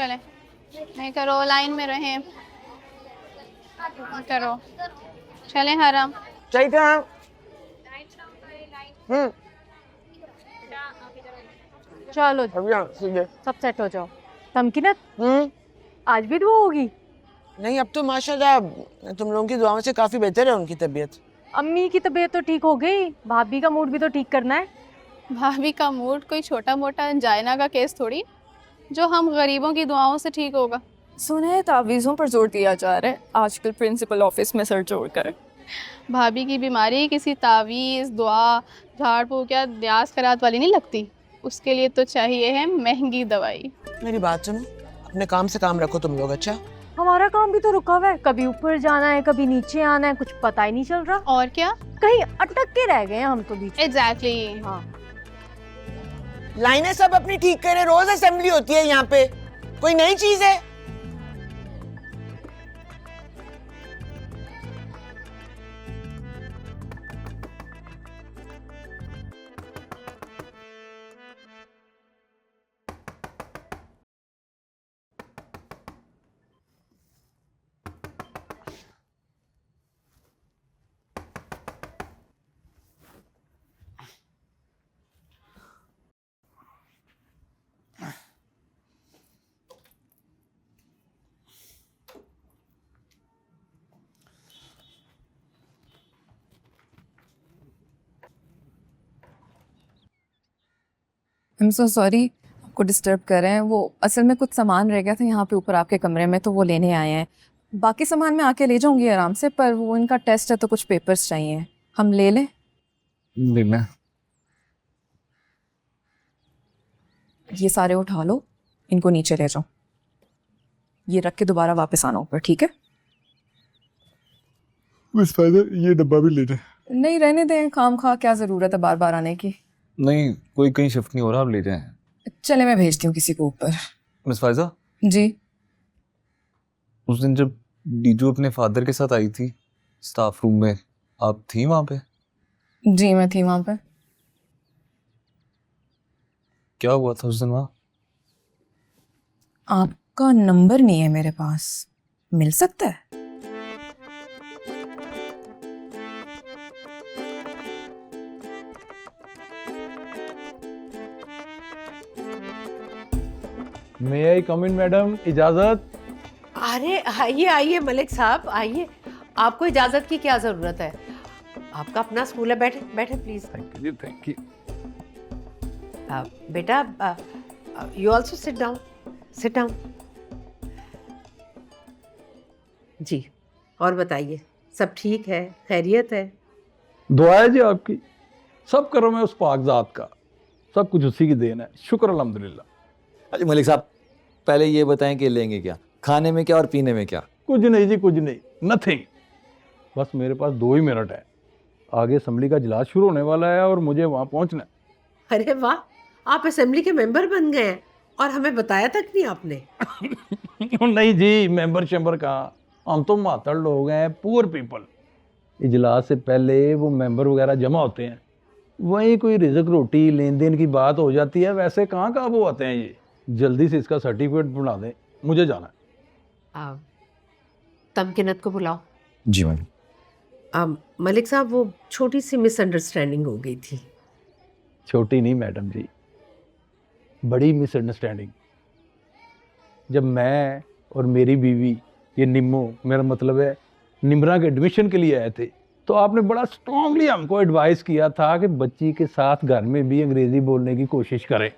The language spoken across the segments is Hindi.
चले, नहीं करो, लाइन में रहें, करो, चले हरम। चाहिए था। चलो सब सेट हो जाओ। तमकीनत आज भी दुआ होगी? नहीं, अब तो माशाल्लाह तुम लोगों की दुआओं से काफी बेहतर है उनकी तबीयत। अम्मी की तबीयत तो ठीक हो गई, भाभी का मूड भी तो ठीक करना है। भाभी का मूड कोई छोटा मोटा अंजाइना का केस थोड़ी जो हम गरीबों की दुआओं से ठीक होगा। सुना है तावीज़ों पर जोर दिया जा रहा है आजकल प्रिंसिपल ऑफिस में सर जोड़ कर। भाभी की बीमारी किसी तावीज़, दुआ, झाड़ फूक या न्यास करात वाली नहीं लगती, उसके लिए तो चाहिए है महंगी दवाई। मेरी बात सुनो, अपने काम से काम रखो तुम लोग। अच्छा, हमारा काम भी तो रुका हुआ है, कभी ऊपर जाना है कभी नीचे आना है, कुछ पता ही नहीं चल रहा। और क्या, कहीं अटक के रह गए हैं हम तो बीच में। एग्जैक्टली। हाँ, लाइनें सब अपनी ठीक करे, रोज असेंबली होती है यहाँ पे, कोई नई चीज है? आई एम सो सॉरी आपको डिस्टर्ब कर रहे हैं। वो असल में कुछ सामान रह गया था यहाँ पे ऊपर आपके कमरे में, तो वो लेने आए हैं। बाकी सामान मैं आके ले जाऊंगी आराम से, पर वो इनका टेस्ट है तो कुछ पेपर्स चाहिए, हम ले लें? लेना। ये सारे उठा लो, इनको नीचे ले जाओ, ये रख के दोबारा वापस आना ऊपर, ठीक है? मिस फाइजर, ये डब्बा भी ले जाए। नहीं रहने दें, खाम खा क्या ज़रूरत है बार बार आने की। नहीं, कोई कहीं शिफ्ट नहीं हो रहा, आप ले जाएं। चले मैं भेजती हूँ किसी को ऊपर। मिस फाइजा, जी? उस दिन जब डीजू अपने फादर के साथ आई थी स्टाफ रूम में, आप थी वहाँ पे? जी मैं थी वहाँ पे। क्या हुआ था उस दिन वहाँ? आपका नंबर नहीं है मेरे पास, मिल सकता है? मे आई कम इन मैडम, इजाजत? अरे आइए आइए मलिक साहब आइए, आपको इजाजत की क्या जरूरत है, आपका अपना स्कूल है, बैठे बैठे please. Thank you, thank you. बेटा you also sit down, sit down. जी, और बताइए, सब ठीक है, खैरियत है? दुआ है जी आपकी, सब करो मैं उस पाक ज़ात का, सब कुछ उसी की देन है, शुक्र अल्हम्दुलिल्लाह। अरे मलिक साहब, पहले ये बताएं कि लेंगे क्या, खाने में क्या और पीने में क्या? कुछ नहीं जी, कुछ नहीं, नथिंग। बस मेरे पास 2 ही मिनट है, आगे असेंबली का इजलास शुरू होने वाला है और मुझे वहाँ पहुँचना है। अरे वाह, आप असेंबली के मेंबर बन गए हैं और हमें बताया तक नहीं आपने। नहीं जी, मेंबर शेंबर कहाँ, हम तो मातड़ लोग हैं, पुअर पीपल। इजलास से पहले वो मेंबर वगैरह जमा होते हैं, वहीं कोई रिजक रोटी लेन देन की बात हो जाती है, वैसे कहाँ काबू आते हैं ये। जल्दी से इसका सर्टिफिकेट बना दें, मुझे जाना है। तमकिनत को बुलाओ। जी मैडम। मलिक साहब, वो छोटी सी मिसअंडरस्टैंडिंग हो गई थी। छोटी नहीं मैडम जी, बड़ी मिसअंडरस्टैंडिंग। जब मैं और मेरी बीवी, ये निम्मो मेरा मतलब है, निमरा के एडमिशन के लिए आए थे, तो आपने बड़ा स्ट्रांगली हमको एडवाइस किया था कि बच्ची के साथ घर में भी अंग्रेज़ी बोलने की कोशिश करें।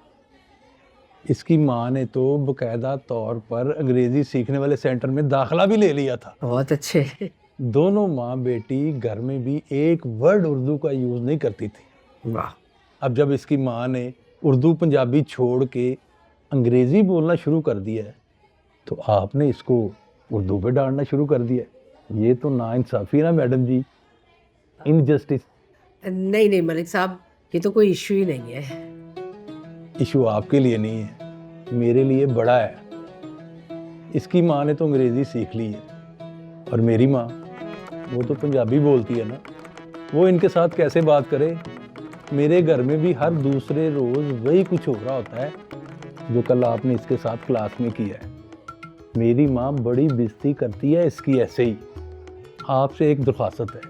इसकी माँ ने तो बाकायदा तौर पर अंग्रेज़ी सीखने वाले सेंटर में दाखिला भी ले लिया था। बहुत अच्छे। दोनों माँ बेटी घर में भी एक वर्ड उर्दू का यूज़ नहीं करती थी। वाह। अब जब इसकी माँ ने उर्दू पंजाबी छोड़ के अंग्रेज़ी बोलना शुरू कर दिया है, तो आपने इसको उर्दू पे डालना शुरू कर दिया है। ये तो नाइंसाफ़ी ना मैडम जी, इनजस्टिस। नहीं नहीं मलिक साहब, ये तो कोई इशू ही नहीं है। इशू आपके लिए नहीं है, मेरे लिए बड़ा है। इसकी माँ ने तो अंग्रेज़ी सीख ली है, और मेरी माँ वो तो पंजाबी बोलती है ना, वो इनके साथ कैसे बात करे। मेरे घर में भी हर दूसरे रोज़ वही कुछ हो रहा होता है जो कल आपने इसके साथ क्लास में किया है। मेरी माँ बड़ी बेइज्जती करती है इसकी ऐसे ही। आपसे एक दरख्वास्त है,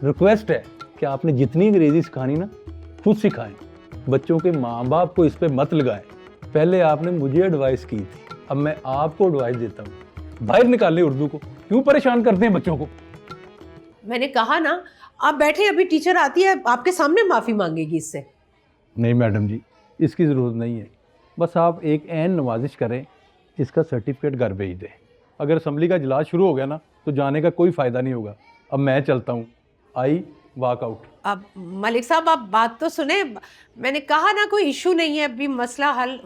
रिक्वेस्ट है कि आपने जितनी अंग्रेजी सिखानी ना खुद सिखाएं, बच्चों के माँ बाप को इस पे मत लगाएं। पहले आपने मुझे एडवाइस की थी, अब मैं आपको एडवाइस देता हूँ, बाहर निकालें उर्दू को, क्यों परेशान करते हैं बच्चों को। मैंने कहा ना, आप बैठे, अभी टीचर आती है आपके सामने माफी मांगेगी इससे। नहीं मैडम जी, इसकी ज़रूरत नहीं है, बस आप एक ऐन नवाजिश करें, इसका सर्टिफिकेट घर भेज दें। अगर असम्बली का इजलास शुरू हो गया ना तो जाने का कोई फ़ायदा नहीं होगा। अब मैं चलता हूँ, आई वॉक आउट। अब मलिक साहब आप बात तो सुने, मैंने कहा ना कोई इशू नहीं है, अभी मसला हल।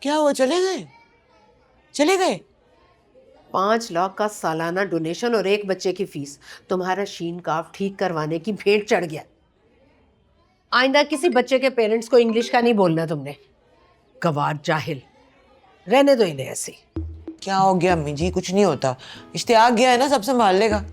क्या हुआ, चले गए? चले गए? 5 लाख का सालाना डोनेशन और 1 बच्चे की फीस, तुम्हारा शीन काफ ठीक करवाने की भेंट चढ़ गया। आइंदा किसी बच्चे के पेरेंट्स को इंग्लिश का नहीं बोलना तुमने। गवार जाहिल, रहने दो इन्हें ऐसे। क्या हो गया अम्मी जी? कुछ नहीं होता, इश्तियाक गया है ना, सब संभाल लेगा।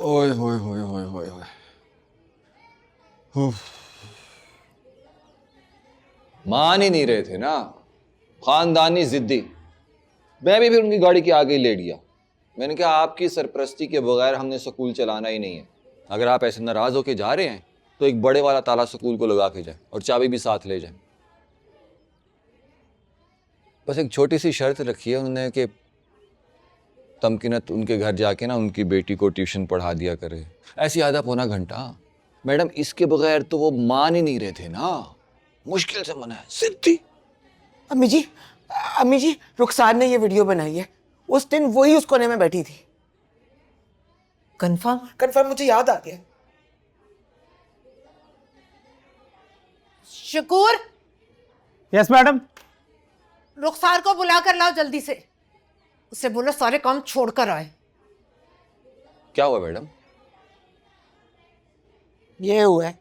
ओए होए होए होए होए होए। उफ। मान ही नहीं रहे थे ना, खानदानी जिद्दी। मैं भी फिर उनकी गाड़ी के आगे ही लेट गया। मैंने कहा आपकी सरपरस्ती के बगैर हमने स्कूल चलाना ही नहीं है। अगर आप ऐसे नाराज होके जा रहे हैं तो एक बड़े वाला ताला स्कूल को लगा के जाए और चाबी भी साथ ले जाए। बस एक छोटी सी शर्त रखी है उन्होंने कि तमकीनत उनके घर जाके ना उनकी बेटी को ट्यूशन पढ़ा दिया करे, ऐसी आधा पौना घंटा। मैडम इसके बगैर तो वो मान ही नहीं रहे थे ना, मुश्किल से मना है, सिद्धि। अम्मी जी रुखसार ने ये वीडियो बनाई है, उस दिन वही उस कोने में बैठी थी। कंफर्म मुझे याद आ गया। Shakoor, yes madam. रुखसार को बुला कर लाओ जल्दी से, उससे बोलो सारे काम छोड़ कर आए। क्या हुआ मैडम? ये हुआ है